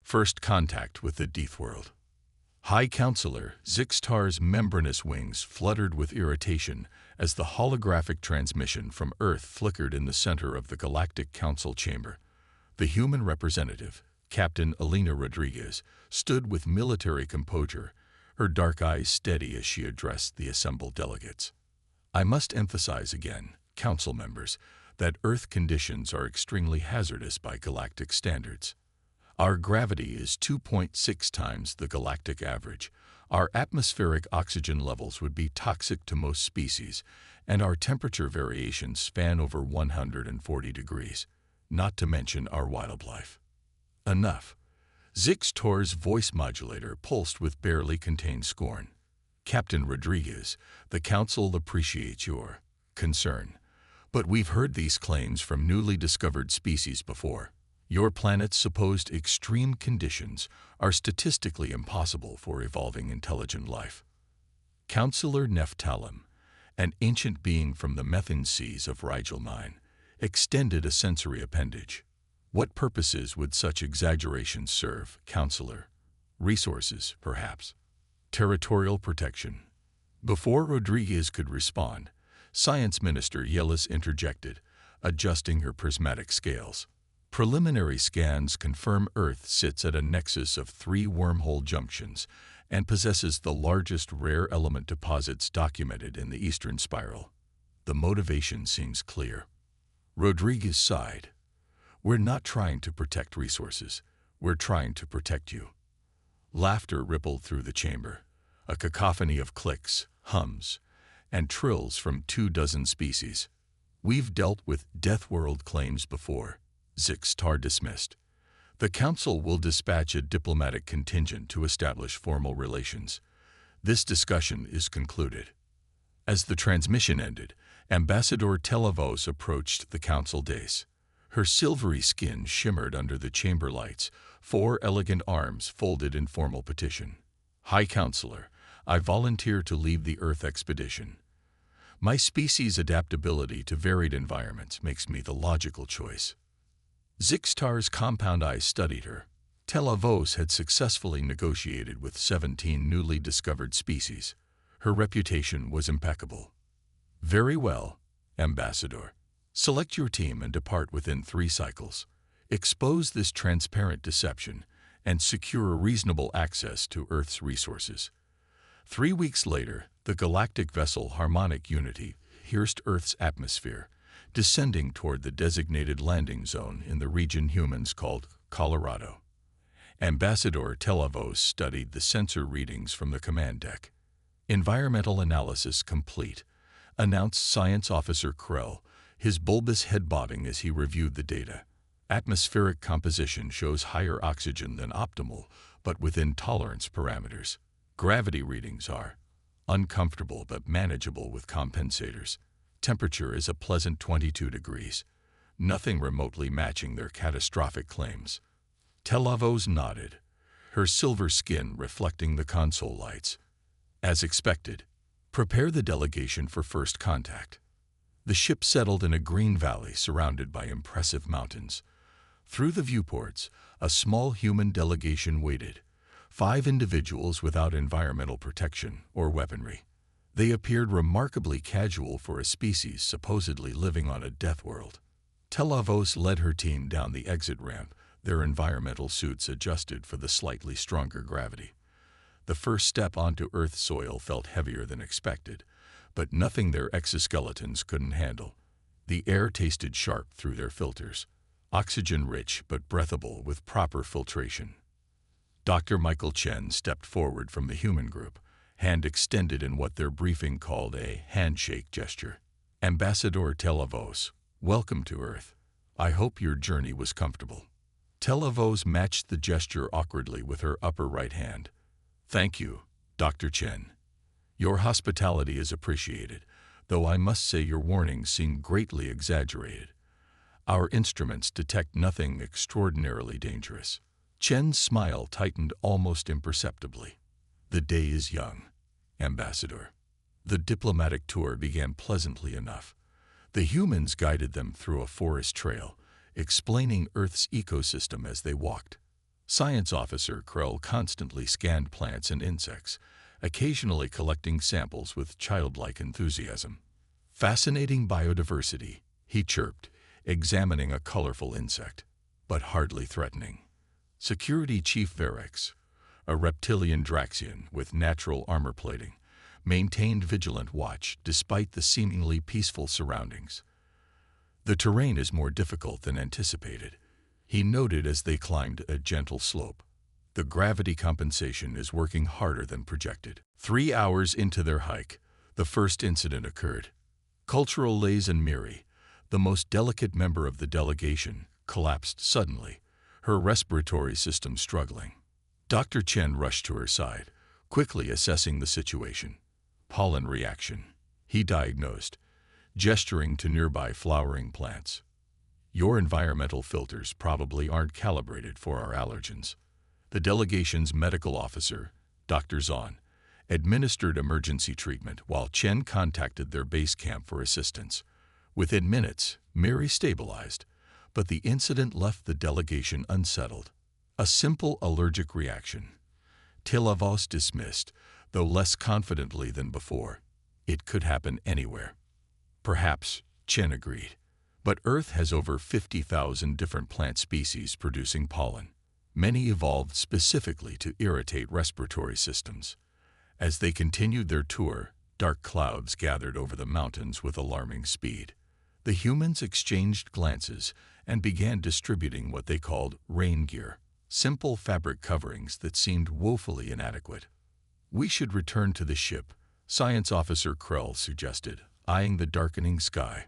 First contact with the Deathworld. High Counselor Zixtar's membranous wings fluttered with irritation as the holographic transmission from Earth flickered in the center of the Galactic Council chamber. The human representative, Captain Elena Rodriguez, stood with military composure, her dark eyes steady as she addressed the assembled delegates. I must emphasize again, Council members, that Earth conditions are extremely hazardous by galactic standards. Our gravity is 2.6 times the galactic average, our atmospheric oxygen levels would be toxic to most species, and our temperature variations span over 140 degrees, not to mention our wildlife. Enough. Zixtar's voice modulator pulsed with barely contained scorn. Captain Rodriguez, the Council appreciates your concern, but we've heard these claims from newly discovered species before. Your planet's supposed extreme conditions are statistically impossible for evolving intelligent life. Counselor Nephthalim, an ancient being from the methane seas of Rigel Mine, extended a sensory appendage. What purposes would such exaggerations serve, Counselor? Resources, perhaps. Territorial protection. Before Rodriguez could respond, Science Minister Yellis interjected, adjusting her prismatic scales. Preliminary scans confirm Earth sits at a nexus of 3 wormhole junctions and possesses the largest rare element deposits documented in the Eastern Spiral. The motivation seems clear. Rodriguez sighed. We're not trying to protect resources. We're trying to protect you. Laughter rippled through the chamber, a cacophony of clicks, hums, and trills from 24 species. We've dealt with Deathworld claims before. Zixtar dismissed. The Council will dispatch a diplomatic contingent to establish formal relations. This discussion is concluded. As the transmission ended, Ambassador Telavos approached the Council dais. Her silvery skin shimmered under the chamber lights, 4 elegant arms folded in formal petition. High Counselor, I volunteer to leave the Earth expedition. My species' adaptability to varied environments makes me the logical choice. Zixtar's compound eyes studied her. Telavos had successfully negotiated with 17 newly discovered species. Her reputation was impeccable. Very well, Ambassador. Select your team and depart within 3 cycles. Expose this transparent deception and secure reasonable access to Earth's resources. 3 weeks later, the galactic vessel Harmonic Unity pierced Earth's atmosphere, descending toward the designated landing zone in the region humans called Colorado. Ambassador Telavos studied the sensor readings from the command deck. Environmental analysis complete, announced Science Officer Krell, his bulbous head bobbing as he reviewed the data. Atmospheric composition shows higher oxygen than optimal, but within tolerance parameters. Gravity readings are uncomfortable but manageable with compensators. Temperature is a pleasant 22 degrees, nothing remotely matching their catastrophic claims. Telavos nodded, her silver skin reflecting the console lights. As expected, prepare the delegation for first contact. The ship settled in a green valley surrounded by impressive mountains. Through the viewports, a small human delegation waited, 5 individuals without environmental protection or weaponry. They appeared remarkably casual for a species supposedly living on a death world. Telavos led her team down the exit ramp, their environmental suits adjusted for the slightly stronger gravity. The first step onto Earth soil felt heavier than expected, but nothing their exoskeletons couldn't handle. The air tasted sharp through their filters, oxygen-rich but breathable with proper filtration. Dr. Michael Chen stepped forward from the human group, hand extended in what their briefing called a handshake gesture. Ambassador Telavos, welcome to Earth. I hope your journey was comfortable. Telavos matched the gesture awkwardly with her upper right hand. Thank you, Dr. Chen. Your hospitality is appreciated, though I must say your warnings seem greatly exaggerated. Our instruments detect nothing extraordinarily dangerous. Chen's smile tightened almost imperceptibly. The day is young, Ambassador. The diplomatic tour began pleasantly enough. The humans guided them through a forest trail, explaining Earth's ecosystem as they walked. Science Officer Krell constantly scanned plants and insects, occasionally collecting samples with childlike enthusiasm. Fascinating biodiversity, he chirped, examining a colorful insect, but hardly threatening. Security Chief Verex, a reptilian Draxian with natural armor plating, maintained vigilant watch despite the seemingly peaceful surroundings. The terrain is more difficult than anticipated, he noted as they climbed a gentle slope. The gravity compensation is working harder than projected. 3 hours into their hike, the first incident occurred. Cultural Liaison Miri, the most delicate member of the delegation, collapsed suddenly, her respiratory system struggling. Dr. Chen rushed to her side, quickly assessing the situation. Pollen reaction, he diagnosed, gesturing to nearby flowering plants. Your environmental filters probably aren't calibrated for our allergens. The delegation's medical officer, Dr. Zahn, administered emergency treatment while Chen contacted their base camp for assistance. Within minutes, Miri stabilized, but the incident left the delegation unsettled. A simple allergic reaction. Tilavos dismissed, though less confidently than before. It could happen anywhere. Perhaps, Chen agreed. But Earth has over 50,000 different plant species producing pollen. Many evolved specifically to irritate respiratory systems. As they continued their tour, dark clouds gathered over the mountains with alarming speed. The humans exchanged glances and began distributing what they called rain gear, simple fabric coverings that seemed woefully inadequate. We should return to the ship, Science Officer Krell suggested, eyeing the darkening sky.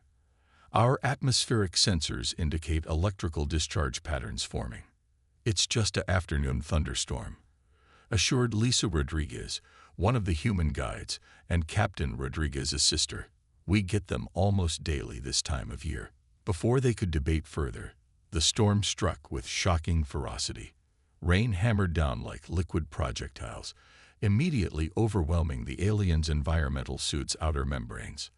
Our atmospheric sensors indicate electrical discharge patterns forming. It's just an afternoon thunderstorm, assured Lisa Rodriguez, one of the human guides, and Captain Rodriguez's sister. We get them almost daily this time of year. Before they could debate further, the storm struck with shocking ferocity. Rain hammered down like liquid projectiles, immediately overwhelming the aliens' environmental suits' outer membranes.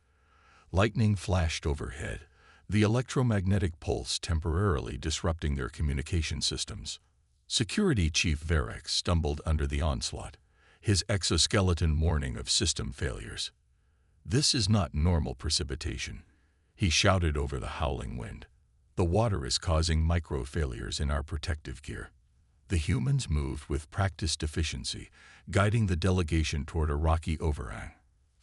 Lightning flashed overhead, the electromagnetic pulse temporarily disrupting their communication systems. Security Chief Verex stumbled under the onslaught, his exoskeleton warning of system failures. This is not normal precipitation, he shouted over the howling wind. The water is causing micro-failures in our protective gear. The humans moved with practiced efficiency, guiding the delegation toward a rocky overhang.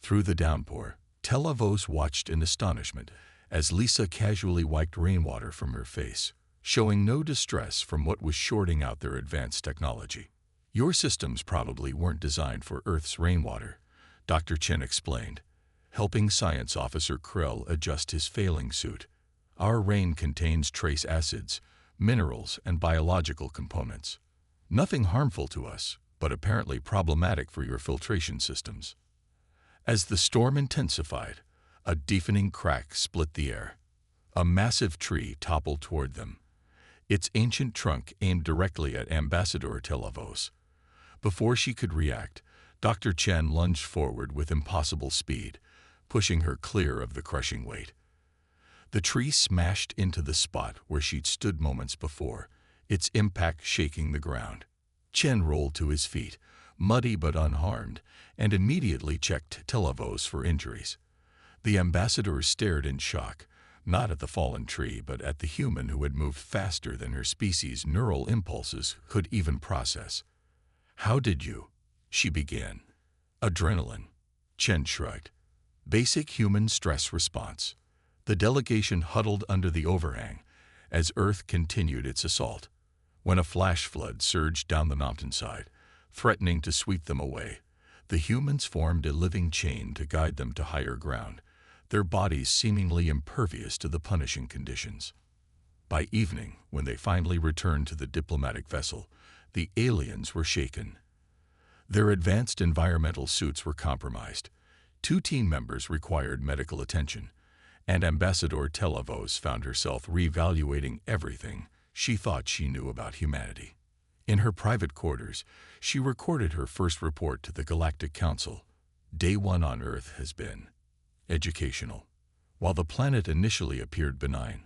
Through the downpour, Telavos watched in astonishment as Lisa casually wiped rainwater from her face, showing no distress from what was shorting out their advanced technology. Your systems probably weren't designed for Earth's rainwater, Dr. Chen explained, helping Science Officer Krell adjust his failing suit. Our rain contains trace acids, minerals, and biological components. Nothing harmful to us, but apparently problematic for your filtration systems. As the storm intensified, a deafening crack split the air. A massive tree toppled toward them, its ancient trunk aimed directly at Ambassador Telavos. Before she could react, Dr. Chen lunged forward with impossible speed, pushing her clear of the crushing weight. The tree smashed into the spot where she'd stood moments before, its impact shaking the ground. Chen rolled to his feet, muddy but unharmed, and immediately checked Telavos for injuries. The ambassador stared in shock, not at the fallen tree but at the human who had moved faster than her species' neural impulses could even process. "How did you?" she began. "Adrenaline," Chen shrugged. "Basic human stress response." The delegation huddled under the overhang as Earth continued its assault. When a flash flood surged down the mountainside, threatening to sweep them away, the humans formed a living chain to guide them to higher ground, their bodies seemingly impervious to the punishing conditions. By evening, when they finally returned to the diplomatic vessel, the aliens were shaken. Their advanced environmental suits were compromised. 2 team members required medical attention, and Ambassador Telavos found herself reevaluating everything she thought she knew about humanity. In her private quarters, she recorded her first report to the Galactic Council. Day 1 on Earth has been educational. While the planet initially appeared benign,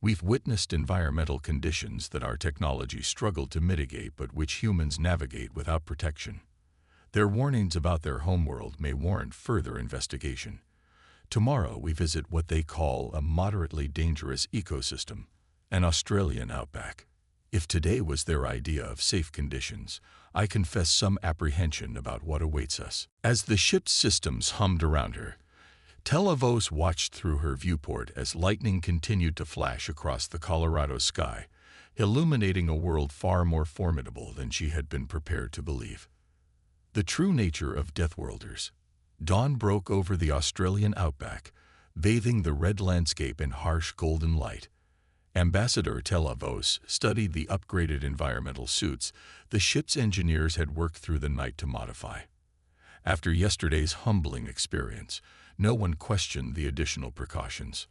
We've witnessed environmental conditions that our technology struggled to mitigate but which humans navigate without protection. Their warnings about their homeworld may warrant further investigation. Tomorrow we visit what they call a moderately dangerous ecosystem, an Australian outback. If today was their idea of safe conditions, I confess some apprehension about what awaits us. As the ship's systems hummed around her, Telavos watched through her viewport as lightning continued to flash across the Colorado sky, illuminating a world far more formidable than she had been prepared to believe. The true nature of Deathworlders. Dawn broke over the Australian outback, bathing the red landscape in harsh golden light. Ambassador Telavos studied the upgraded environmental suits the ship's engineers had worked through the night to modify. After yesterday's humbling experience, no one questioned the additional precautions.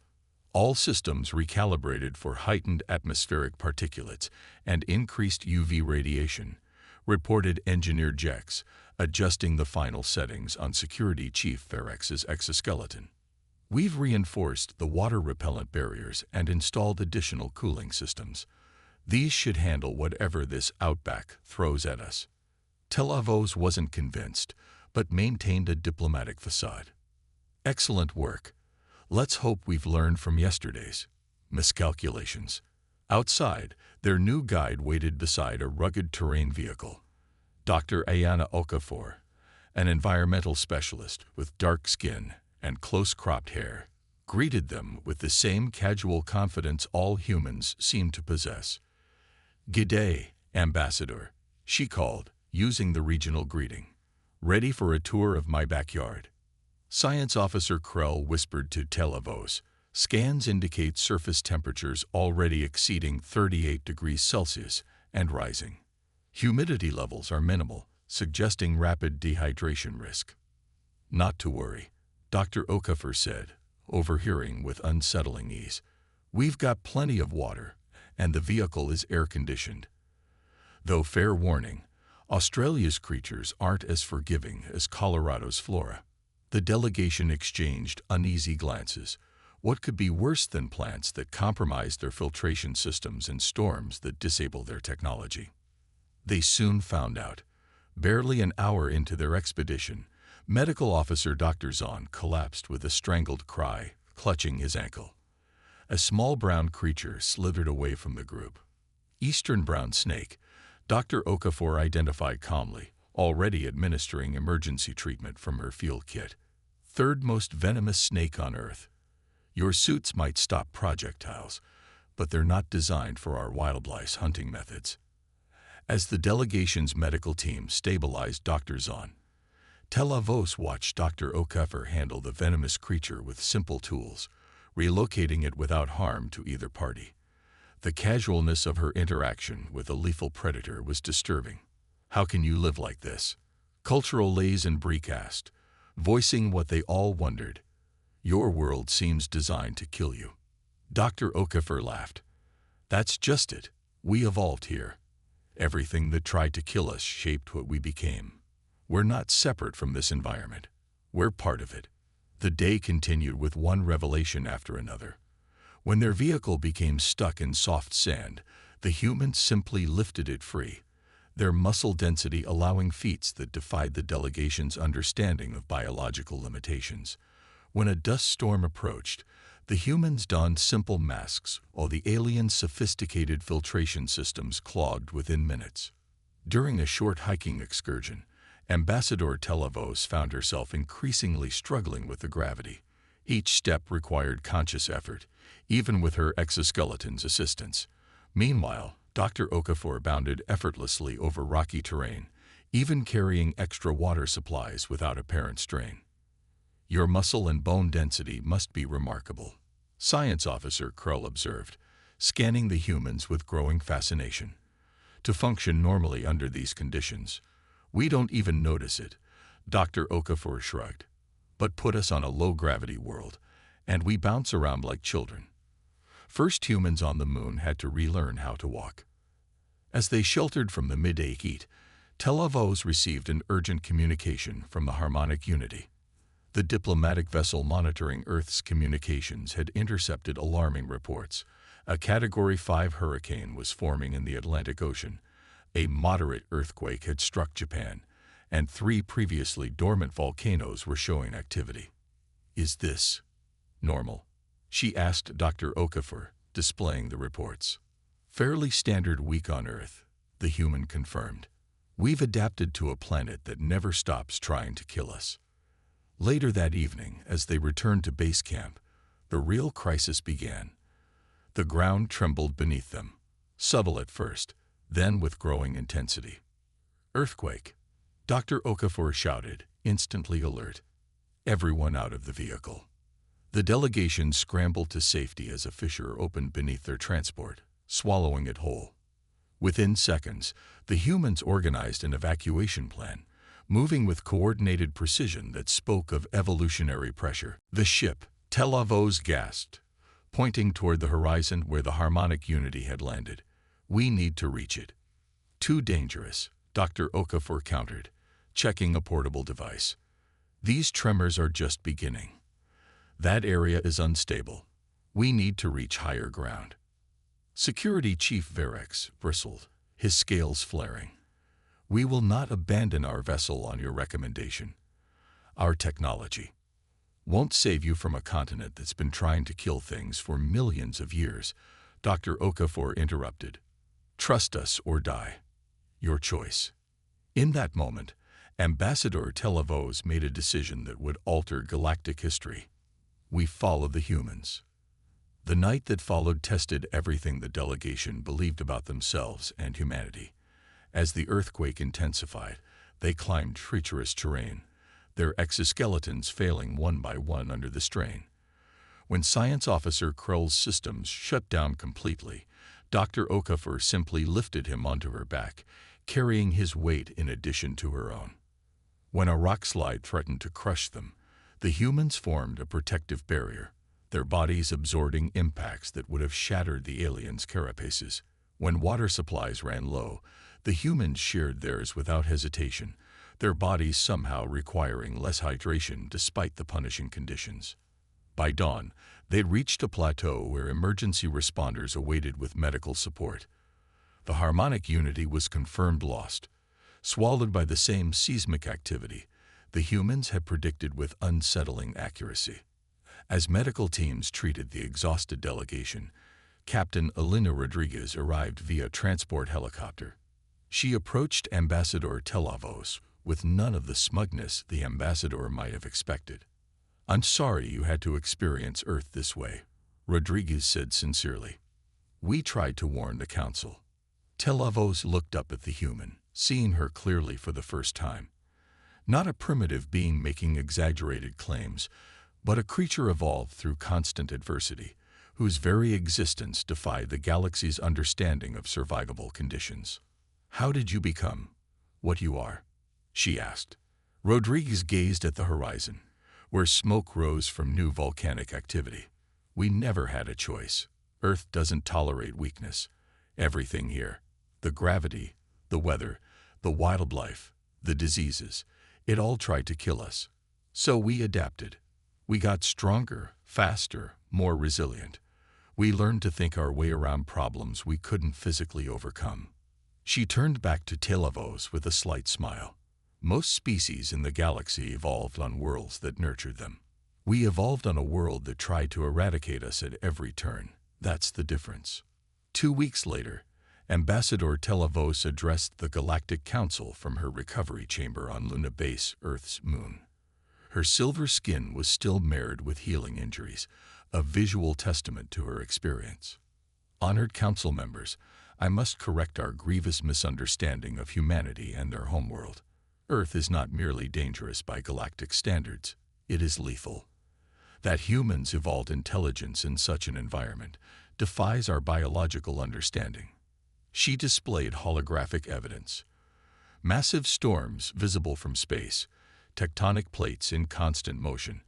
All systems recalibrated for heightened atmospheric particulates and increased UV radiation, reported Engineer Jex, adjusting the final settings on Security Chief Ferrex's exoskeleton. We've reinforced the water-repellent barriers and installed additional cooling systems. These should handle whatever this outback throws at us. Telavos wasn't convinced, but maintained a diplomatic facade. Excellent work. Let's hope we've learned from yesterday's miscalculations. Outside, their new guide waited beside a rugged terrain vehicle. Dr. Ayana Okafor, an environmental specialist with dark skin and close-cropped hair, greeted them with the same casual confidence all humans seem to possess. "G'day, Ambassador," she called, using the regional greeting. "Ready for a tour of my backyard?" Science Officer Krell whispered to Telavos. Scans indicate surface temperatures already exceeding 38 degrees Celsius and rising. Humidity levels are minimal, suggesting rapid dehydration risk. "Not to worry," Dr. Okafor said, overhearing with unsettling ease. "We've got plenty of water, and the vehicle is air-conditioned. Though fair warning, Australia's creatures aren't as forgiving as Colorado's flora." The delegation exchanged uneasy glances. What could be worse than plants that compromise their filtration systems and storms that disable their technology? They soon found out. Barely an hour into their expedition, Medical Officer Dr. Zahn collapsed with a strangled cry, clutching his ankle. A small brown creature slithered away from the group. Eastern brown snake, Dr. Okafor identified calmly, already administering emergency treatment from her field kit. "Third most venomous snake on Earth. Your suits might stop projectiles, but they're not designed for our wildlife hunting methods." As the delegation's medical team stabilized Dr. Zahn, Telavos watched Dr. Okafor handle the venomous creature with simple tools, relocating it without harm to either party. The casualness of her interaction with a lethal predator was disturbing. "How can you live like this?" Cultural lays and Brecast, voicing what they all wondered. "Your world seems designed to kill you." Dr. Okafor laughed. "That's just it. We evolved here. Everything that tried to kill us shaped what we became. We're not separate from this environment. We're part of it." The day continued with one revelation after another. When their vehicle became stuck in soft sand, the humans simply lifted it free, their muscle density allowing feats that defied the delegation's understanding of biological limitations. When a dust storm approached, the humans donned simple masks while the aliens' sophisticated filtration systems clogged within minutes. During a short hiking excursion, Ambassador Telavos found herself increasingly struggling with the gravity. Each step required conscious effort, even with her exoskeleton's assistance. Meanwhile, Dr. Okafor bounded effortlessly over rocky terrain, even carrying extra water supplies without apparent strain. "Your muscle and bone density must be remarkable," Science Officer Krull observed, scanning the humans with growing fascination. "To function normally under these conditions, we don't even notice it," Dr. Okafor shrugged. "But put us on a low-gravity world, and we bounce around like children." First humans on the moon had to relearn how to walk. As they sheltered from the midday heat, Telavos received an urgent communication from the Harmonic Unity. The diplomatic vessel monitoring Earth's communications had intercepted alarming reports. A Category 5 hurricane was forming in the Atlantic Ocean. A moderate earthquake had struck Japan, and 3 previously dormant volcanoes were showing activity. "Is this normal?" she asked Dr. Okafor, displaying the reports. "Fairly standard week on Earth," the human confirmed. "We've adapted to a planet that never stops trying to kill us." Later that evening, as they returned to base camp, the real crisis began. The ground trembled beneath them, subtle at first, then with growing intensity. "Earthquake!" Dr. Okafor shouted, instantly alert. Everyone out of the vehicle. The delegation scrambled to safety as a fissure opened beneath their transport, swallowing it whole. Within seconds, the humans organized an evacuation plan, moving with coordinated precision that spoke of evolutionary pressure. The ship, Telavos, gasped, pointing toward the horizon where the harmonic unity had landed. "We need to reach it." "Too dangerous," Dr. Okafor countered, checking a portable device. "These tremors are just beginning. That area is unstable. We need to reach higher ground." Security Chief Verex bristled, his scales flaring. "We will not abandon our vessel on your recommendation. Our technology won't save you from a continent that's been trying to kill things for millions of years," Dr. Okafor interrupted. "Trust us or die. Your choice." In that moment, Ambassador Telavos made a decision that would alter galactic history. "We follow the humans." The night that followed tested everything the delegation believed about themselves and humanity. As the earthquake intensified, they climbed treacherous terrain, their exoskeletons failing one by one under the strain. When Science Officer Krull's systems shut down completely, Dr. Okafor simply lifted him onto her back, carrying his weight in addition to her own. When a rock slide threatened to crush them, the humans formed a protective barrier, their bodies absorbing impacts that would have shattered the aliens' carapaces. When water supplies ran low, the humans shared theirs without hesitation, their bodies somehow requiring less hydration despite the punishing conditions. By dawn, they'd reached a plateau where emergency responders awaited with medical support. The harmonic unity was confirmed lost, swallowed by the same seismic activity the humans had predicted with unsettling accuracy. As medical teams treated the exhausted delegation, Captain Elena Rodriguez arrived via transport helicopter. She approached Ambassador Telavos with none of the smugness the ambassador might have expected. "I'm sorry you had to experience Earth this way," Rodriguez said sincerely. "We tried to warn the Council." Telavos looked up at the human, seeing her clearly for the first time. Not a primitive being making exaggerated claims, but a creature evolved through constant adversity, whose very existence defied the galaxy's understanding of survivable conditions. "How did you become what you are?" she asked. Rodriguez gazed at the horizon, where smoke rose from new volcanic activity. "We never had a choice. Earth doesn't tolerate weakness. Everything here, the gravity, the weather, the wildlife, the diseases, it all tried to kill us. So we adapted. We got stronger, faster, more resilient. We learned to think our way around problems we couldn't physically overcome." She turned back to Telavos with a slight smile. "Most species in the galaxy evolved on worlds that nurtured them. We evolved on a world that tried to eradicate us at every turn. That's the difference." 2 weeks later, Ambassador Telavos addressed the Galactic Council from her recovery chamber on Luna Base, Earth's moon. Her silver skin was still marred with healing injuries, a visual testament to her experience. "Honored Council members, I must correct our grievous misunderstanding of humanity and our homeworld. Earth is not merely dangerous by galactic standards, it is lethal. That humans evolved intelligence in such an environment defies our biological understanding." She displayed holographic evidence. Massive storms visible from space, tectonic plates in constant motion,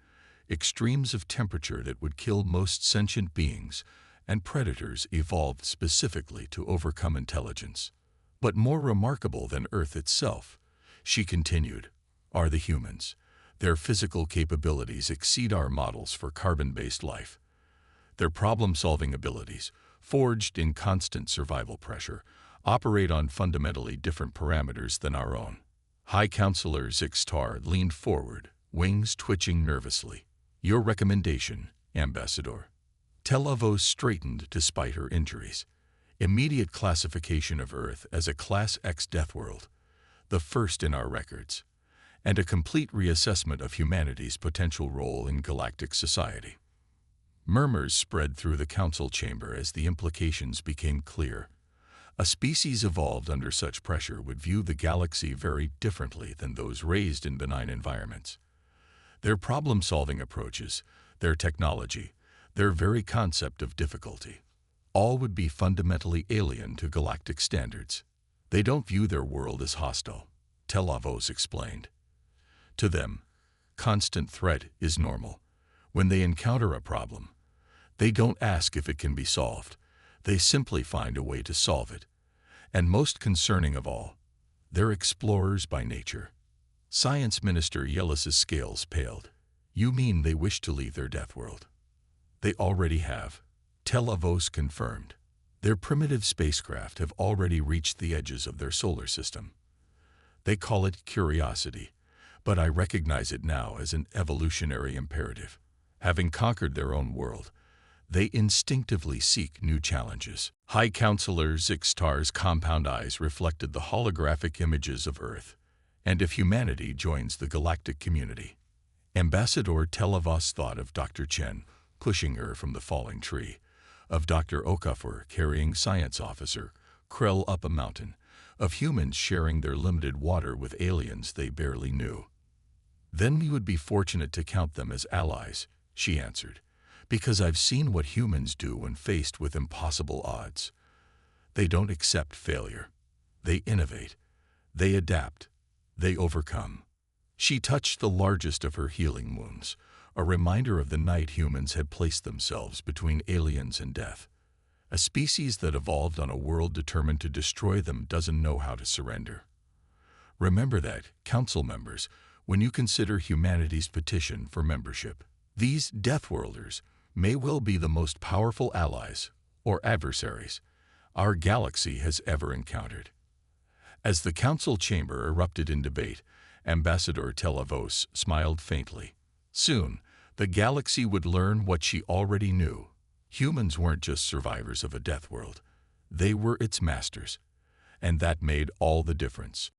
extremes of temperature that would kill most sentient beings, and predators evolved specifically to overcome intelligence. "But more remarkable than Earth itself," she continued, "are the humans. Their physical capabilities exceed our models for carbon-based life. Their problem-solving abilities, forged in constant survival pressure, operate on fundamentally different parameters than our own. High Counselor Zixtar leaned forward, wings twitching nervously. Your recommendation, Ambassador. Telavos straightened despite her injuries. Immediate classification of Earth as a Class X Deathworld, the first in our records, and a complete reassessment of humanity's potential role in galactic society. Murmurs spread through the council chamber as the implications became clear. A species evolved under such pressure would view the galaxy very differently than those raised in benign environments. Their problem-solving approaches, their technology, their very concept of difficulty, all would be fundamentally alien to galactic standards. They don't view their world as hostile, Telavos explained. To them, constant threat is normal. When they encounter a problem, they don't ask if it can be solved. They simply find a way to solve it. And most concerning of all, they're explorers by nature. Science Minister Yelis's scales paled. You mean they wish to leave their Deathworld? They already have, Telavos confirmed. Their primitive spacecraft have already reached the edges of their solar system. They call it curiosity, but I recognize it now as an evolutionary imperative. Having conquered their own world, they instinctively seek new challenges. High Counselor Zixtar's compound eyes reflected the holographic images of Earth, and if humanity joins the galactic community. Ambassador Telavos thought of Dr. Chen pushing her from the falling tree, of Dr. Okafor carrying Science Officer Krell up a mountain, of humans sharing their limited water with aliens they barely knew. Then we would be fortunate to count them as allies, she answered, because I've seen what humans do when faced with impossible odds. They don't accept failure. They innovate. They adapt. They overcome. She touched the largest of her healing wounds, a reminder of the night humans had placed themselves between aliens and death. A species that evolved on a world determined to destroy them doesn't know how to surrender. Remember that, Council members, when you consider humanity's petition for membership. These Deathworlders may well be the most powerful allies, or adversaries, our galaxy has ever encountered. As the council chamber erupted in debate, Ambassador Telavos smiled faintly. Soon, the galaxy would learn what she already knew. Humans weren't just survivors of a Deathworld. They were its masters. And that made all the difference.